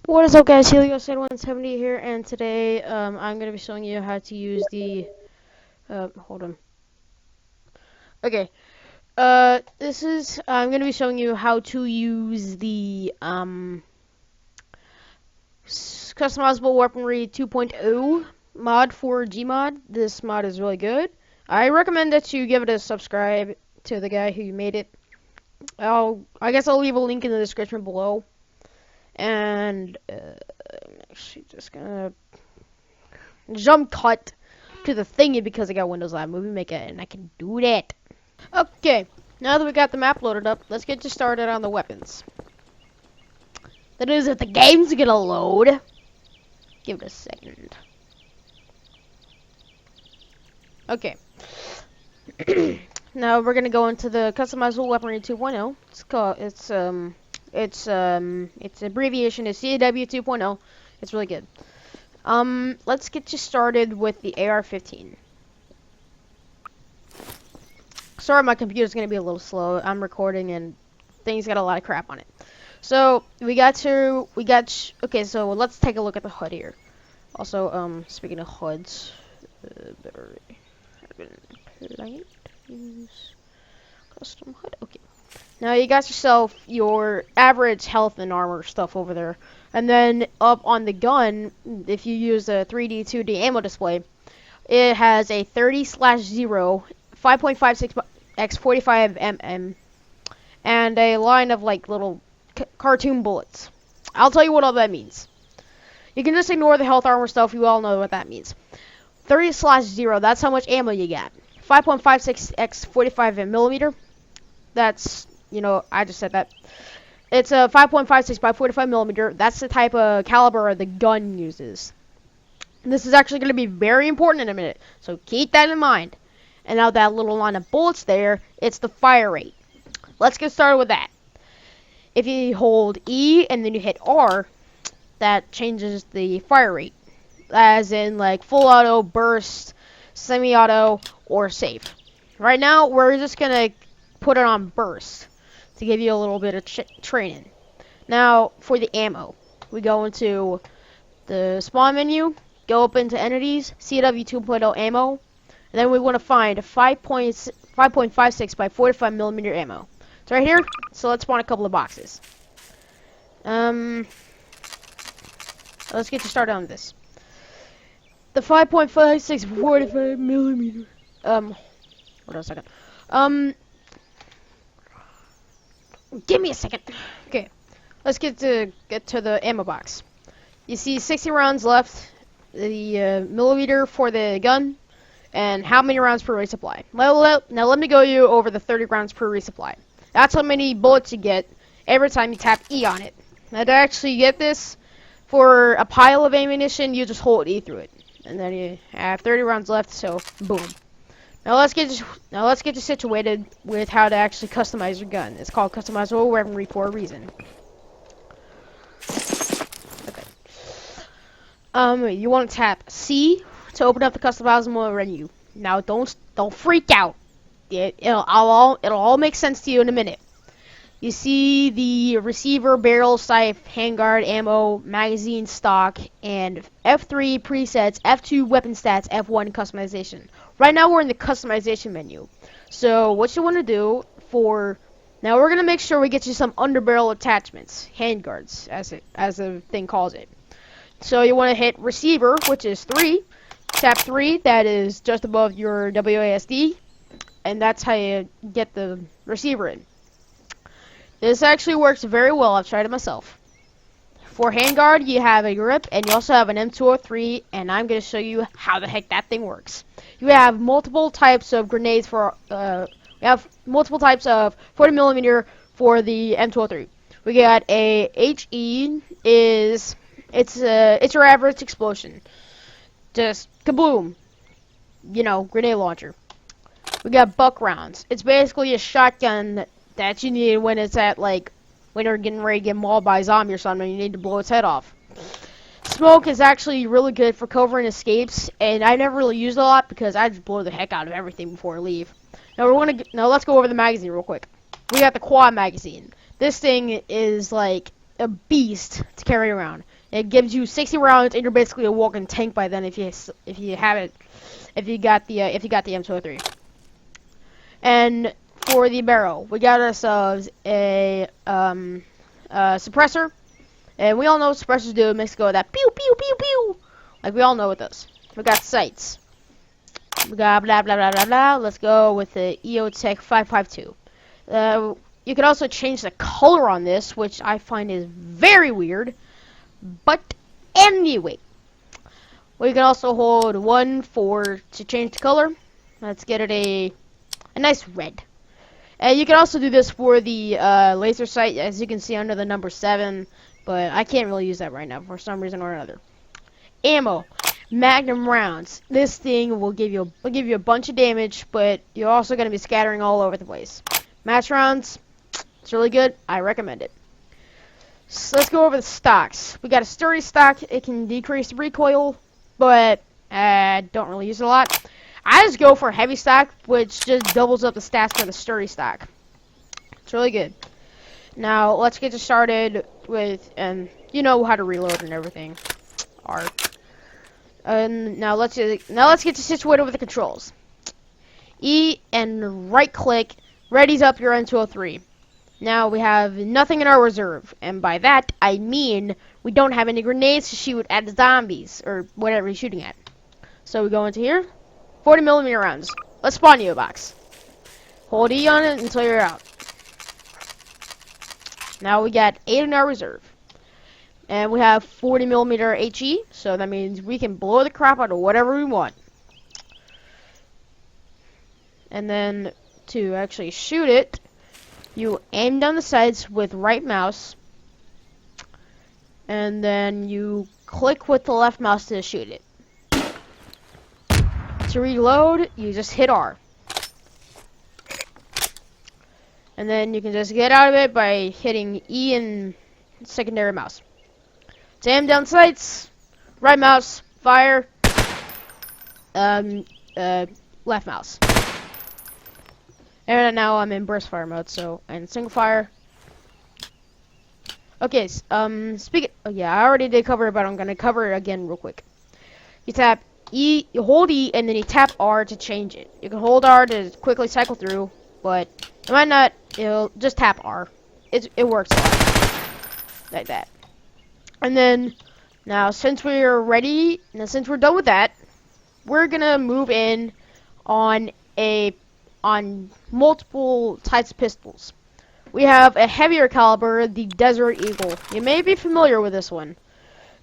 What is up, guys? Helio170 here, and today I'm going to be showing you how to use the hold on. Okay. I'm going to be showing you how to use the Customizable Weaponry 2.0 mod for GMod. This mod is really good. I recommend that you give it a subscribe to the guy who made it. I guess I'll leave a link in the description below. And I'm actually just gonna jump cut to the thingy because I got Windows Live Movie Maker and I can do that. Okay, now that we got the map loaded up, let's get you started on the weapons. That is, if the game's gonna load. Give it a second. Okay. Now we're gonna go into the Customizable Weaponry 2.0. Its abbreviation is CAW 2.0. It's really good. Let's get you started with the AR-15. Sorry, my computer's gonna be a little slow. I'm recording and things got a lot of crap on it. So okay, so let's take a look at the HUD here. Also, speaking of HUDs, use custom HUD. Okay. Now you got yourself your average health and armor stuff over there. And then up on the gun, if you use a 3D, 2D ammo display, it has a 30/0, 5.56 x 45 mm, and a line of like little cartoon bullets. I'll tell you what all that means. You can just ignore the health armor stuff. You all know what that means. 30/0, that's how much ammo you got. 5.56 x 45 millimeter. That's, I just said that. It's a 5.56 by 45 millimeter. That's the type of caliber the gun uses. This is actually going to be very important in a minute, so keep that in mind. And now that little line of bullets there, it's the fire rate. Let's get started with that. If you hold E and then you hit R, that changes the fire rate. As in like full auto, burst, semi-auto, or safe. Right now, we're just going to put it on burst to give you a little bit of training. Now, for the ammo, we go into the spawn menu, go up into entities, CW 2.0 ammo, and then we want to find 5.56 by 45 millimeter ammo. It's right here, so let's spawn a couple of boxes. Let's get you started on this. The 5.56 45 millimeter. Hold on a second. Give me a second. Okay, let's get to the ammo box. You see 60 rounds left, the millimeter for the gun, and how many rounds per resupply. Now let me go you over the 30 rounds per resupply. That's how many bullets you get every time you tap E on it. Now to actually get this, for a pile of ammunition, you just hold E through it, and then you have 30 rounds left. So boom. Now let's get you situated with how to actually customize your gun. It's called Customizable Weaponry for a reason. Okay. You want to tap C to open up the customizable menu. Now don't freak out. It'll all make sense to you in a minute. You see the receiver, barrel, sight, handguard, ammo, magazine, stock, and F3 presets, F2 weapon stats, F1 customization. Right now we're in the customization menu. So what you want to do now we're gonna make sure we get you some underbarrel attachments, handguards, as the thing calls it. So you want to hit receiver, which is 3. Tap 3, that is just above your WASD, and that's how you get the receiver in. This actually works very well. I've tried it myself. For handguard, you have a grip, and you also have an M203, and I'm going to show you how the heck that thing works. You have multiple types of grenades we have multiple types of 40 millimeter for the M203. We got a HE it's your average explosion. Just kaboom. Grenade launcher. We got buck rounds. It's basically a shotgun that you need when it's when you're getting ready to get mauled by a zombie or something, you need to blow its head off. Smoke is actually really good for covering escapes, and I never really use it a lot because I just blow the heck out of everything before I leave. Now let's go over the magazine real quick. We got the quad magazine. This thing is like a beast to carry around. It gives you 60 rounds, and you're basically a walking tank by then if you have it, if you got the M203. And for the barrel, we got ourselves a suppressor, and we all know what suppressors do. It makes it go that pew pew pew pew, like we all know it does. We got sights. We got blah blah blah blah blah. Let's go with the EOTech 552. You can also change the color on this, which I find is very weird. But anyway, we can also hold 1 to change the color. Let's get it a nice red. And you can also do this for the laser sight, as you can see under the number 7. But I can't really use that right now for some reason or another. Ammo. Magnum rounds. This thing will give you a bunch of damage, but you're also going to be scattering all over the place. Match rounds. It's really good. I recommend it. So let's go over the stocks. We got a sturdy stock. It can decrease the recoil, but don't really use it a lot. I just go for a heavy stock, which just doubles up the stats for the sturdy stock. It's really good. Now let's get started with, and you know how to reload and everything. And now let's get situated with the controls. E and right click readies up your M203. Now we have nothing in our reserve, and by that I mean we don't have any grenades to shoot at the zombies or whatever you're shooting at. So we go into here, 40mm rounds. Let's spawn you a box. Hold E on it until you're out. Now we got 8 in our reserve, and we have 40mm HE, so that means we can blow the crap out of whatever we want. And then to actually shoot it, you aim down the sights with right mouse, and then you click with the left mouse to shoot it. To reload, you just hit R. And then you can just get out of it by hitting E and secondary mouse. To aim down sights, right mouse, fire, left mouse. And now I'm in burst fire mode, so and single fire. Okay, oh yeah, I already did cover it, but I'm gonna cover it again real quick. You tap E, you hold E, and then you tap R to change it. You can hold R to quickly cycle through, but it might not. It'll just tap R. It works a lot like that. And then now, since we're ready, now since we're done with that, we're gonna move in on multiple types of pistols. We have a heavier caliber, the Desert Eagle. You may be familiar with this one.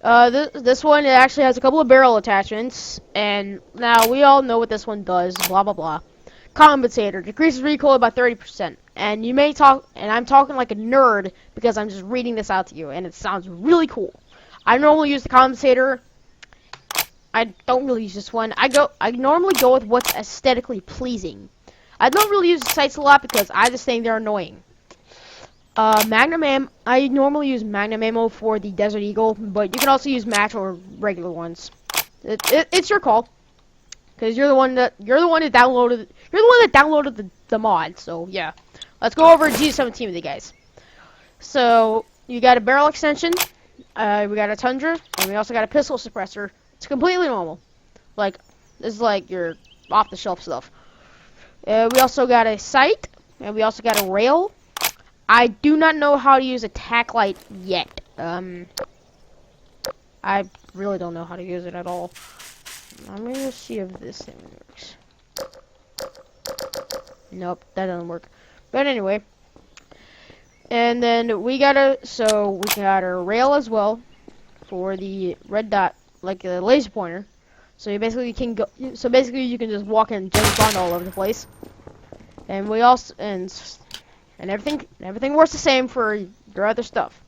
This one, it actually has a couple of barrel attachments, and now we all know what this one does, blah blah blah. Compensator, decreases recoil by 30%. And you may talk, and I'm talking like a nerd because I'm just reading this out to you, and it sounds really cool. I normally use the compensator. I don't really use this one. I normally go with what's aesthetically pleasing. I don't really use the sights a lot because I just think they're annoying. Magnum ammo. I normally use Magnum ammo for the Desert Eagle, but you can also use match or regular ones. It's your call, because you're the one that downloaded the mod. So yeah, let's go over G17 with you guys. So you got a barrel extension, we got a Tundra, and we also got a pistol suppressor. It's completely normal. Like, this is like your off-the-shelf stuff. We also got a sight, and we also got a rail. I do not know how to use a tack light yet. I really don't know how to use it at all. I'm gonna see if this thing works. Nope, that doesn't work. But anyway, and then we got a rail as well for the red dot, like a laser pointer. So you basically can go. So basically, you can just walk and jump on all over the place. And we also and everything works the same for your other stuff.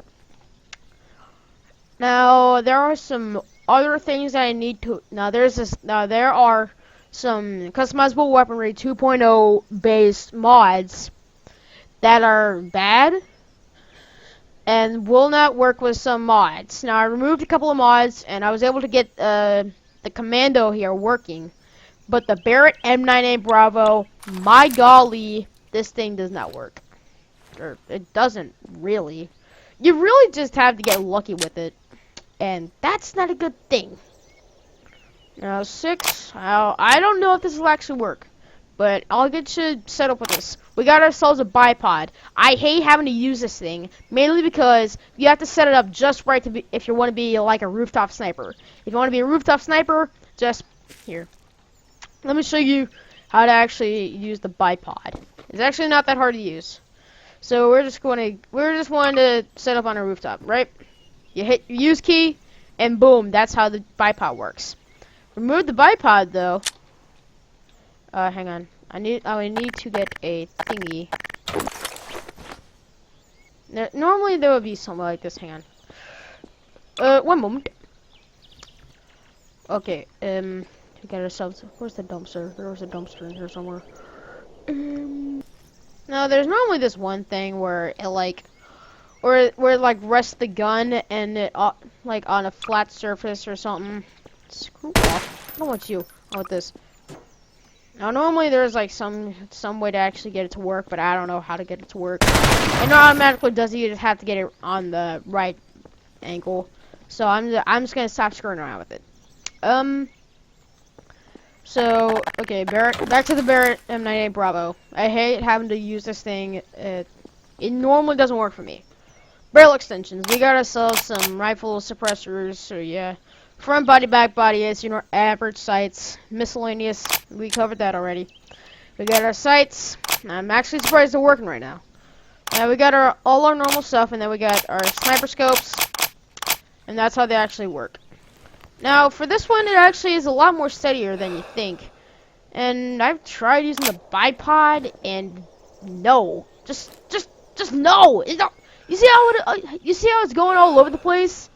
Now there are some other things that I need to. Now there are some Customizable Weaponry 2.0 based mods that are bad and will not work with some mods. Now I removed a couple of mods and I was able to get the Commando here working, but the Barrett M98 Bravo, my golly, this thing does not work. Or it doesn't really. You really just have to get lucky with it, and that's not a good thing. Now 6, I don't know if this will actually work, but I'll get you set up with this. We got ourselves a bipod. I hate having to use this thing, mainly because you have to set it up just right to be, if you want to be like a rooftop sniper. If you want to be a rooftop sniper, just here. Let me show you how to actually use the bipod. It's actually not that hard to use. So we're just wanting to set up on a rooftop, right? You hit use key, and boom, that's how the bipod works. Remove the bipod though. Hang on. I need to get a thingy. Normally there would be something like this. Hang on. One moment. Okay. We got ourselves. Where's the dumpster? There was a dumpster in here somewhere. No, there's normally this one thing where it like, where it like rests the gun and it like on a flat surface or something. Screw off. I don't want you. I want this. Now normally there's like some way to actually get it to work, but I don't know how to get it to work. It automatically does it. You just have to get it on the right angle. So I'm just gonna stop screwing around with it. So okay, back to the Barrett M98 Bravo. I hate having to use this thing. It normally doesn't work for me. Barrel extensions. We got ourselves some rifle suppressors. So yeah. Front body, back body, as you know, average sights, miscellaneous. We covered that already. We got our sights. I'm actually surprised they're working right now. Now we got all our normal stuff, and then we got our sniper scopes, and that's how they actually work. Now for this one, it actually is a lot more steadier than you think. And I've tried using the bipod, and no, just no. You see how it's going all over the place?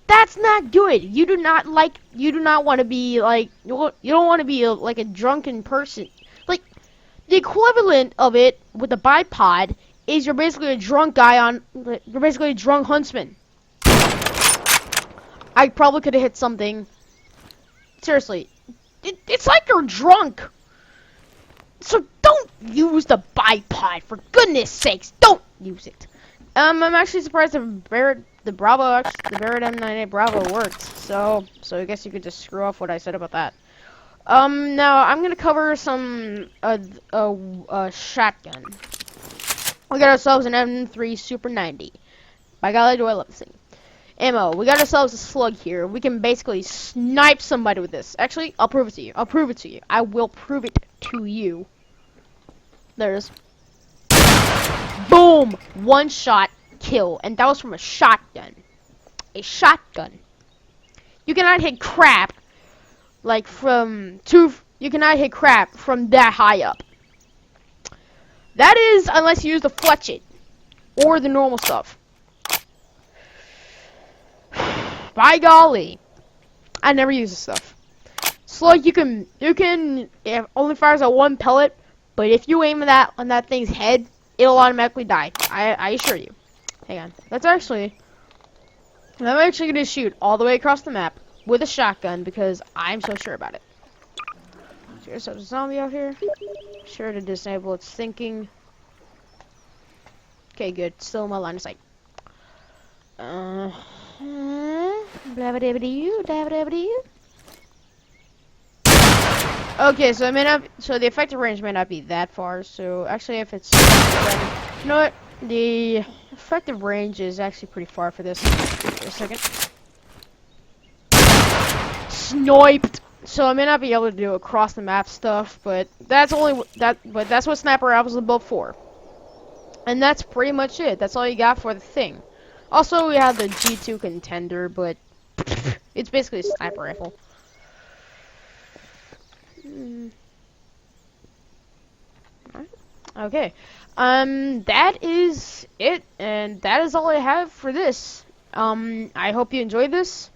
That's not good. You do not want to be like, you don't want to be like a drunken person. Like, the equivalent of it with a bipod is you're basically a drunk guy you're basically a drunk huntsman. I probably could have hit something. Seriously, it's like you're drunk. So don't use the bipod, for goodness sakes, don't use it. I'm actually surprised the Barrett M98 Bravo worked. So I guess you could just screw off what I said about that. Now I'm gonna cover some shotgun. We got ourselves an M3 Super 90. By golly, do I love this thing. Ammo. We got ourselves a slug here. We can basically snipe somebody with this. Actually, I'll prove it to you. I will prove it to you. There it is. Boom! One shot kill, and that was from a shotgun. A shotgun. You cannot hit crap like you cannot hit crap from that high up. That is unless you use the fletch it or the normal stuff. By golly, I never use this stuff. Slug, you can it only fires at one pellet, but if you aim on that thing's head, it'll automatically die. I assure you. Hang on. I'm actually gonna shoot all the way across the map with a shotgun because I'm so sure about it. There's a zombie out here. Sure to disable its thinking. Okay, good. Still in my line of sight. Okay, so the effective range may not be that far. So actually, if it's, you know what, the effective range is actually pretty far for this. Wait a second. Sniped. So I may not be able to do across the map stuff, but that's what sniper rifles are built for. And that's pretty much it. That's all you got for the thing. Also, we have the G2 Contender, but it's basically a sniper rifle. Okay. That is it, and that is all I have for this. I hope you enjoyed this,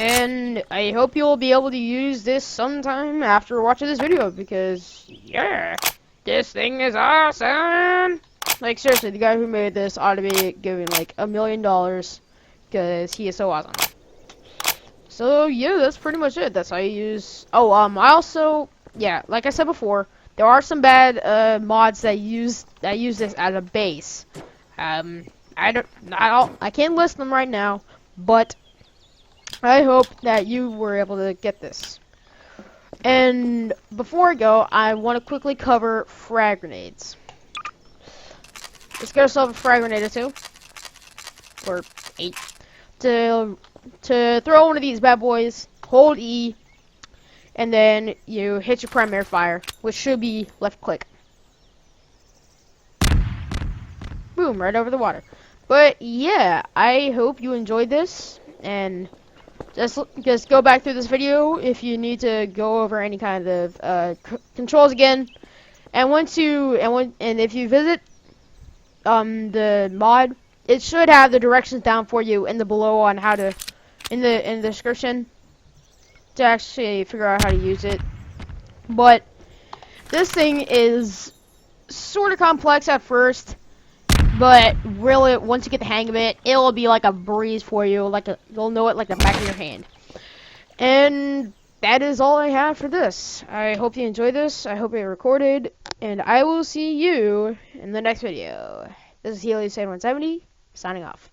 and I hope you'll be able to use this sometime after watching this video, because, yeah, this thing is awesome! Like, seriously, the guy who made this ought to be given, like, $1 million, because he is so awesome. So, yeah, that's pretty much it. That's how you use... Oh, I also... Yeah, like I said before, there are some bad mods that use this as a base. I I can't list them right now, but I hope that you were able to get this. And before I go, I want to quickly cover frag grenades. Let's get ourselves a frag grenade or two, or 8. To throw one of these bad boys, hold E, and then you hit your primary fire, which should be left click. Boom, right over the water. But yeah, I hope you enjoyed this, and just go back through this video if you need to go over any kind of controls again. And if you visit the mod, it should have the directions down for you in the below on how to in the description to actually figure out how to use it. But this thing is sort of complex at first, but really once you get the hang of it, it'll be like a breeze for you, you'll know it like the back of your hand. And that is all I have for this. I hope you enjoyed this. I hope it recorded, and I will see you in the next video. This is Helios 170 signing off.